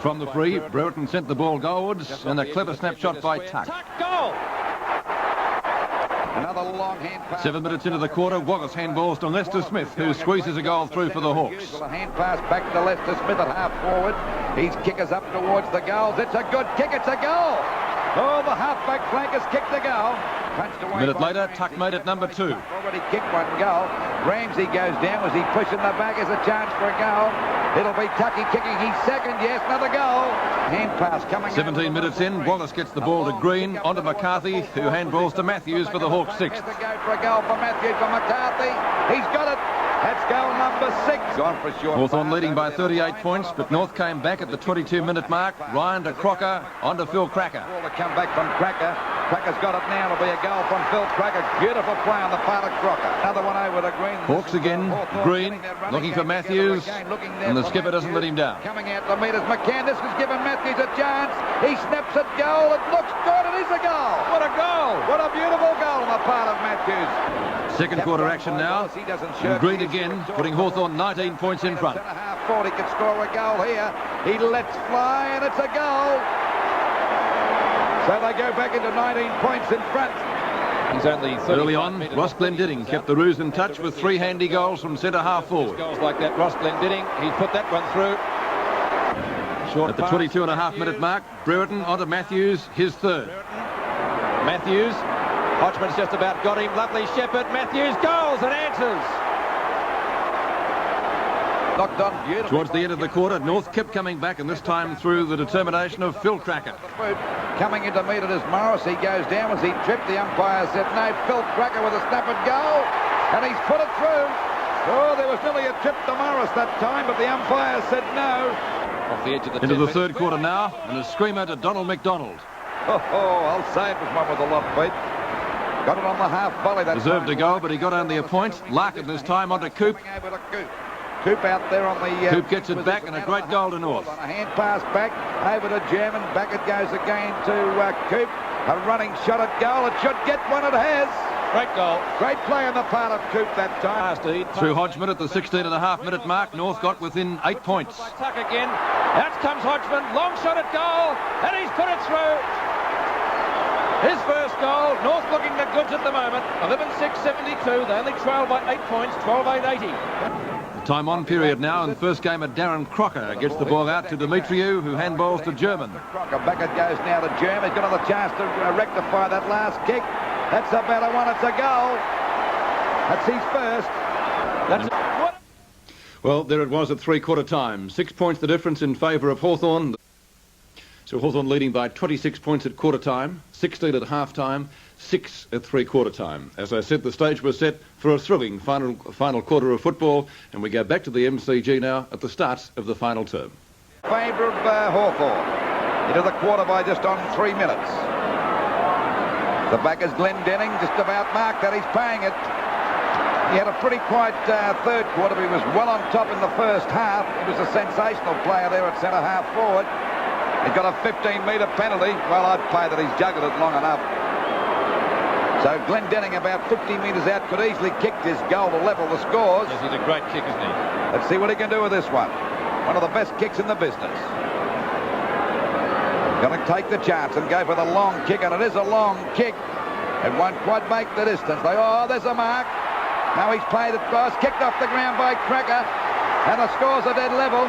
From the free, Brereton sent the ball goalwards, and a clever snapshot by Tuck. Goal! Another long hand pass. 7 minutes into the quarter, Wallace handballs to R.Lester-Smith, who squeezes a goal through for the Hawks. A hand pass back to Lester-Smith at half forward. His kick is up towards the goals. It's a good kick. It's a goal. Oh, the halfback flankers kicked the goal. A minute later, Tuck made it number 2. Already kicked one goal. Ramsey goes down. Was he pushing the back as a chance for a goal? It'll be Tucky kicking his second. Yes, another goal. Hand pass coming. 17 minutes in, Wallace gets the ball to Greene, onto McCarthy, who handballs to Matthews for the Hawks' 6th. There's a go for a goal for Matthews for McCarthy. He's got it. That's goal number 6. Gone for sure. Hawthorn leading by 38 points, but North came back at the 22-minute mark. Ryan to Crocker, onto Phil Cracker. Ball to come back from Cracker. Cracker's got it now. It'll be a goal from Phil Cracker. Beautiful play on the part of Crocker. Another one over to Greene. Hawks again. Greene looking for Matthews, and the skipper doesn't let him down. Coming out the meters. McCandless has given Matthews a chance. He snaps it. Goal. It looks good. It is a goal. What a goal. What a beautiful goal on the part of Matthews. Second quarter action now. And Greene again, putting Hawthorn 19 points in front. Half forward. He could score a goal here. He lets fly, and it's a goal. So they go back into 19 points in front. He's only early on. Ross Glendinning kept the Roos in touch with 3 handy goals from centre half forward. Goals like that, Ross Glendinning. He put that one through. Short at the 22.5-minute mark, Brereton onto Matthews, his 3rd. Matthews. Hodgman's just about got him. Lovely Shepherd. Matthews goals and answers. Knocked on beautifully. Towards the end of the quarter, North kept coming back, and this time through the determination of Phil Cracker. Coming into meet it is Morris. He goes down as he tripped. The umpire said no. Phil Cracker with a snap and goal, and he's put it through. Oh, there was nearly a trip to Morris that time, but the umpire said no. Off the edge of the into the 3rd quarter now, and a screamer to Donald McDonald. Oh, I'll say it was one with a lot, Pete. Got it on the half volley. That deserved to go, but he got only a point. Larkin this time onto Coop. Coop out there on the... Coop gets it back, and a great goal to North. On a hand pass back over to German. Back it goes again to Coop. A running shot at goal. It should get one. It has. Great goal. Great play on the part of Coop that time. Through Hodgman at the 16.5-minute mark, North got within 8 points. Tuck again. Out comes Hodgman. Long shot at goal. And he's put it through. His first goal. North looking the goods at the moment. 11-6-72. They only trail by 8 points. 12-8-80. Time on period now, and the first game at Darren Crocker gets the ball out to Demetriou, who handballs to German. Crocker, back it goes now to German. He's got another chance to rectify that last kick. That's a better one. It's a goal. That's his first. That's well, there it was at 3/4 time. 6 points the difference in favour of Hawthorn. So Hawthorn leading by 26 points at quarter time, 16 at half time, 6 at 3/4 time. As I said, the stage was set for a thrilling final quarter of football, and we go back to the MCG now at the start of the final term. Favour of Hawthorn. Into the quarter by just on 3 minutes. The back is Glendinning, just about marked that. He's paying it. He had a pretty quiet 3rd quarter, but he was well on top in the first half. He was a sensational player there at centre half forward. He's got a 15-metre penalty. Well, I'd play that he's juggled it long enough. So Glendinning, about 50 metres out, could easily kick this goal to level the scores. Yes, he's a great kick, isn't he? Let's see what he can do with this one. One of the best kicks in the business. Going to take the chance and go for the long kick, and it is a long kick. It won't quite make the distance. Oh, there's a mark. Now he's played it across, kicked off the ground by Cracker, and the scores are dead level.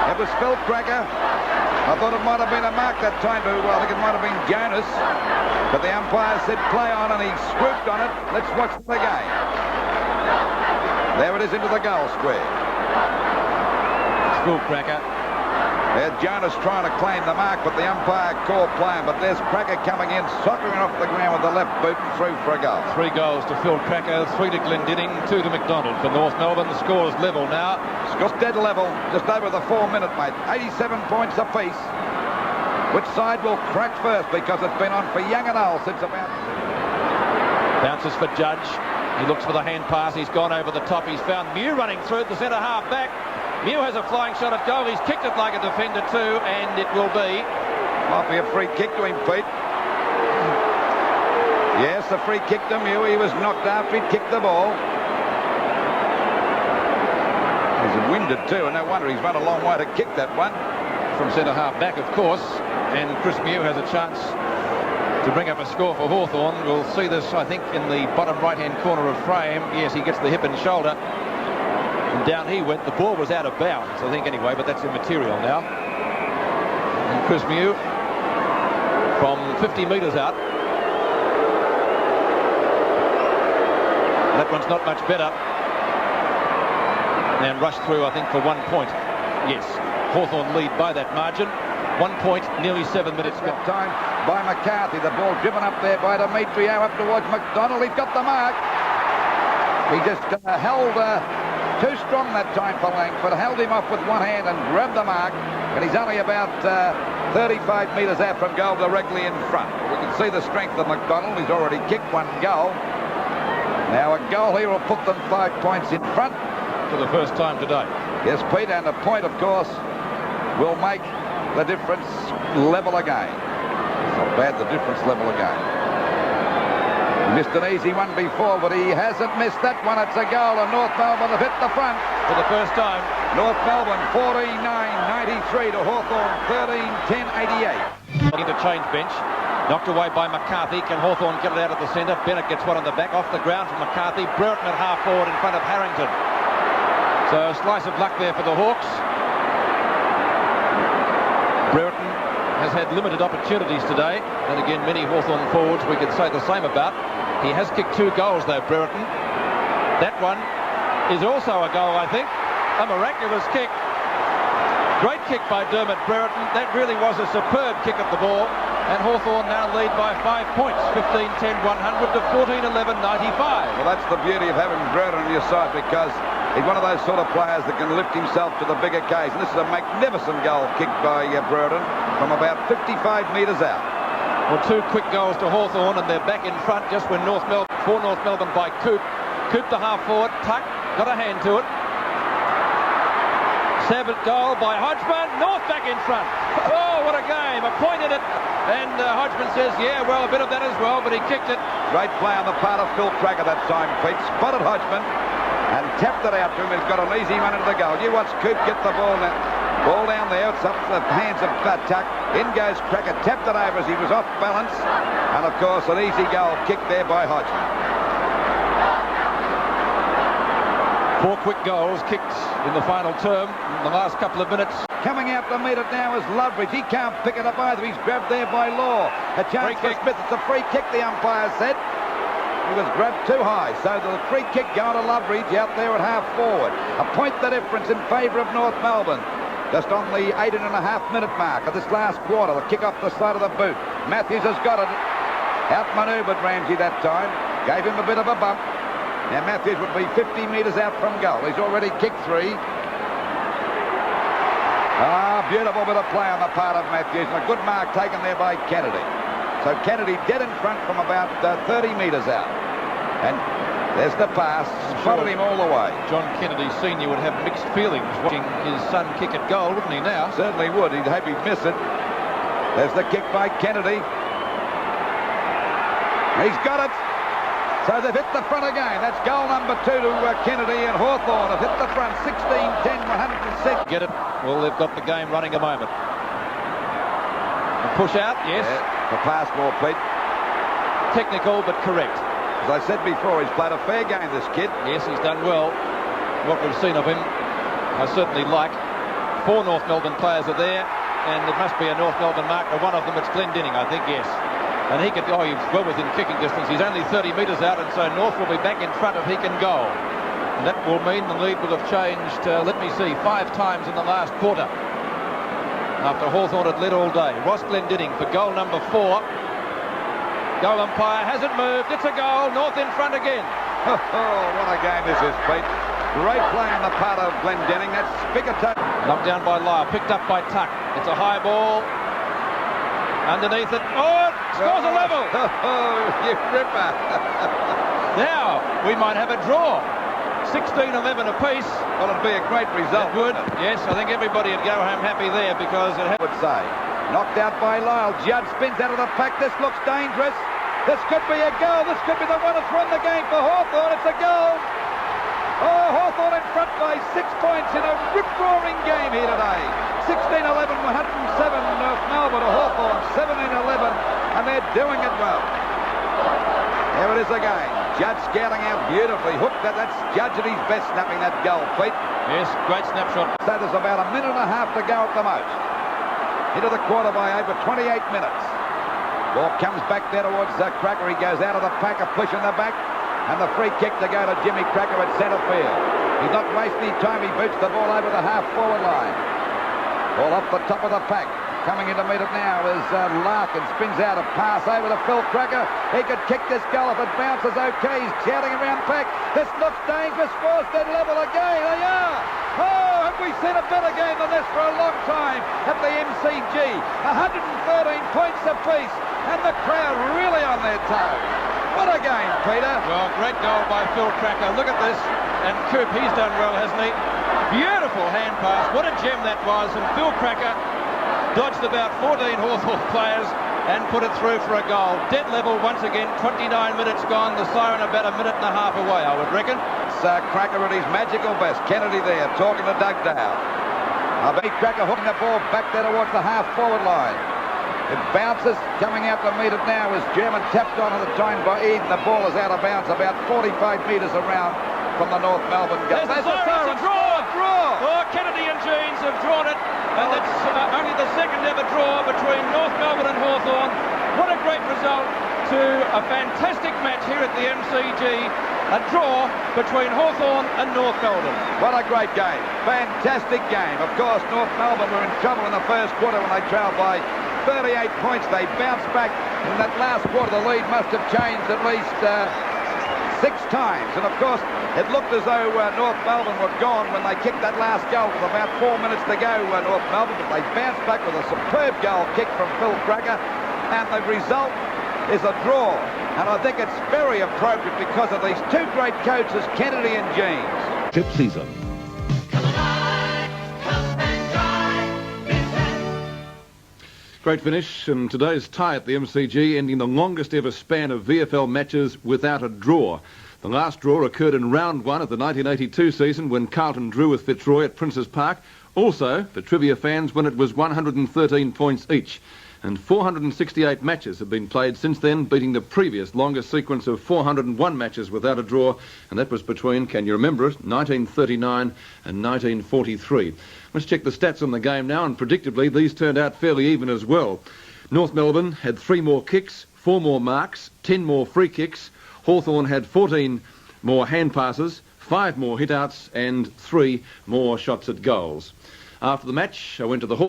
It was Phil Cracker. I thought it might have been a mark that time to, I think it might have been Jonas. But the umpire said play on, and he swooped on it. Let's watch the game. There it is into the goal square. It's Phil Cracker. There's Jonas trying to claim the mark, but the umpire called play. But there's Cracker coming in, soccering off the ground with the left boot and through for a goal. 3 goals to Phil Cracker, 3 to Glendinning, 2 to McDonald for North Melbourne. The score is level now. Score's dead level, just over the 4-minute, mate. 87 points apiece. Which side will crack first? Because it's been on for young and old since about... Bounces for Judge. He looks for the hand pass. He's gone over the top. He's found Mew running through at the centre half back. Mew has a flying shot at goal. He's kicked it like a defender too, and it will be... Might be a free kick to him, Pete. Yes, a free kick to Mew. He was knocked after he'd kicked the ball. He's winded too, and no wonder he's run a long way to kick that one. From centre-half back, of course, and Chris Mew has a chance to bring up a score for Hawthorn. We'll see this, I think, in the bottom right-hand corner of frame. Yes, he gets the hip and shoulder, and down he went. The ball was out of bounds, I think, anyway, but that's immaterial now. And Chris Mew from 50 metres out. That one's not much better. And rushed through, I think, for 1 point. Yes, Hawthorn lead by that margin. 1 point, nearly 7 minutes gone. Time by McCarthy. The ball driven up there by Demetrio up towards McDonald. He's got the mark. He just held too strong that time for Langford. Held him off with one hand and grabbed the mark. And he's only about 35 metres out from goal, directly in front. We can see the strength of McDonald. He's already kicked one goal. Now a goal here will put them 5 points in front. For the first time today. Yes, Pete, and a point, of course, will make the difference level again. It's not bad, the difference level again. He missed an easy one before, but he hasn't missed that one. It's a goal, and North Melbourne have hit the front. For the first time. North Melbourne 49-93 to Hawthorn 13-10-88. Interchange bench. Knocked away by McCarthy. Can Hawthorn get it out of the centre? Bennett gets one on the back, off the ground from McCarthy. Brereton at half forward in front of Harrington. So a slice of luck there for the Hawks. Brereton has had limited opportunities today. And again, many Hawthorn forwards we could say the same about. He has kicked 2 goals though, Brereton. That one is also a goal, I think. A miraculous kick. Great kick by Dermot Brereton. That really was a superb kick at the ball. And Hawthorn now lead by 5 points. 15-10-100 to 14-11-95. Well, that's the beauty of having Brereton on your side, because he's one of those sort of players that can lift himself to the big occasion. This is a magnificent goal kicked by Brereton from about 55 metres out. Well, 2 quick goals to Hawthorn, and they're back in front just when North Melbourne by Coop. Coop to half forward. Tuck got a hand to it. Sabbath goal by Hodgman. North back in front. Oh, what a game. A point in it. And Hodgman says, yeah, well, a bit of that as well, but he kicked it. Great play on the part of Phil Tracker that time, Pete. Spotted Hodgman and tapped it out to him. He's got an easy run into the goal. You watch Coop get the ball now. Ball down there. It's up to the hands of Tuck. In goes Tracker. Tapped it over as he was off balance. And, of course, an easy goal kicked there by Hodgman. 4 quick goals kicked in the final term in the last couple of minutes. Coming out to meet it now is Loveridge. He can't pick it up either. He's grabbed there by Law. A chance for Smith. It's a free kick, the umpire said. He was grabbed too high. So the free kick going to Loveridge out there at half forward. A point the difference in favour of North Melbourne. Just on the 8.5-minute mark of this last quarter. The kick off the side of the boot. Matthews has got it. Outmanoeuvred Ramsey that time. Gave him a bit of a bump. Now Matthews would be 50 metres out from goal. He's already kicked 3. Beautiful bit of play on the part of Matthews. And a good mark taken there by Kennedy. So Kennedy dead in front from about 30 metres out. And there's the pass. Spotted him all the way. John Kennedy Sr. would have mixed feelings watching his son kick at goal, wouldn't he now? Certainly would. He'd hope he'd miss it. There's the kick by Kennedy. He's got it. So they've hit the front again. That's goal number 2 to Kennedy, and Hawthorn have hit the front. 16-10-106. Get it? Well, they've got the game running a moment. A push out, yes. Yeah, the pass ball, Pete. Technical, but correct. As I said before, he's played a fair game, this kid. Yes, he's done well. What we've seen of him, I certainly like. 4 North Melbourne players are there, and it must be a North Melbourne marker. One of them, it's Glendinning, I think, yes. And he could, he's well within kicking distance. He's only 30 metres out, and so North will be back in front if he can go. And that will mean the lead will have changed, 5 times in the last quarter. After Hawthorn had led all day. Ross Glendinning for goal number 4. Goal umpire hasn't moved. It's a goal. North in front again. Oh, what a game this is, Pete. Great play on the part of Glendinning. That's big attack. Knocked down by Lyle. Picked up by Tuck. It's a high ball. Underneath it. Oh, it scores a level. Oh, you ripper. Now, we might have a draw. 16-11 apiece. Well, it'd be a great result. It would. Yes, I think everybody would go home happy there because it would say. Knocked out by Lyle. Judge spins out of the pack. This looks dangerous. This could be a goal. This could be the one that's won the game for Hawthorn. It's a goal. Oh, Hawthorn in front by 6 points in a rip-roaring game here today. 16-11, 107 North Melbourne to Hawthorn, 17-11, and they're doing it well. Here it is again. Judge scouting out beautifully. Hooked that. That's Judge at his best snapping that goal, Pete. Yes, great snapshot. So there's about a minute and a half to go at the most. Into the quarter by over 28 minutes. Ball comes back there towards Cracker. He goes out of the pack, a push in the back, and the free kick to go to Jimmy Cracker at centre field. He's not wasting any time. He boots the ball over the half-forward line. Ball off the top of the pack. Coming in to meet it now is Larkin. Spins out a pass over to Phil Cracker. He could kick this goal if it bounces okay. He's shouting around pack. This looks dangerous. Forced at level again. They are. Oh, have we seen a better game than this for a long time at the MCG? 113 points apiece, and the crowd really on their toes. What a game, Peter. Well, great goal by Phil Cracker. Look at this. And Coop, he's done well, hasn't he? Beautiful hand pass. What a gem that was. And Phil Cracker dodged about 14 Hawthorn players and put it through for a goal. Dead level once again, 29 minutes gone. The siren about a minute and a half away, I would reckon. It's Cracker at his magical best. Kennedy there talking to Dugdale. Big Cracker hooking the ball back there towards the half-forward line. It bounces. Coming out to meet it now is German, tapped on at the time by Eden. The ball is out of bounds about 45 metres around from the North Melbourne goal. There's the siren. It's a draw. Oh, Kennedy and Jeans have drawn it, and it's only the second ever draw between North Melbourne and Hawthorn. What a great result to a fantastic match here at the MCG. A draw between Hawthorn and North Melbourne. What a great game. Fantastic game. Of course, North Melbourne were in trouble in the first quarter when they trailed by 38 points. They bounced back in that last quarter. The lead must have changed at least 6 times. And of course, it looked as though North Melbourne were gone when they kicked that last goal with about 4 minutes to go, North Melbourne, but they bounced back with a superb goal kick from Phil Cracker, and the result is a draw. And I think it's very appropriate because of these two great coaches, Kennedy and Jeans. Tip season. Great finish, and today's tie at the MCG ending the longest ever span of VFL matches without a draw. The last draw occurred in round 1 of the 1982 season when Carlton drew with Fitzroy at Princes Park. Also, for trivia fans, when it was 113 points each. And 468 matches have been played since then, beating the previous longest sequence of 401 matches without a draw, and that was between, can you remember it, 1939 and 1943. Let's check the stats on the game now, and predictably these turned out fairly even as well. North Melbourne had 3 more kicks, 4 more marks, 10 more free kicks. Hawthorn had 14 more hand passes, 5 more hit-outs and 3 more shots at goals. After the match, I went to the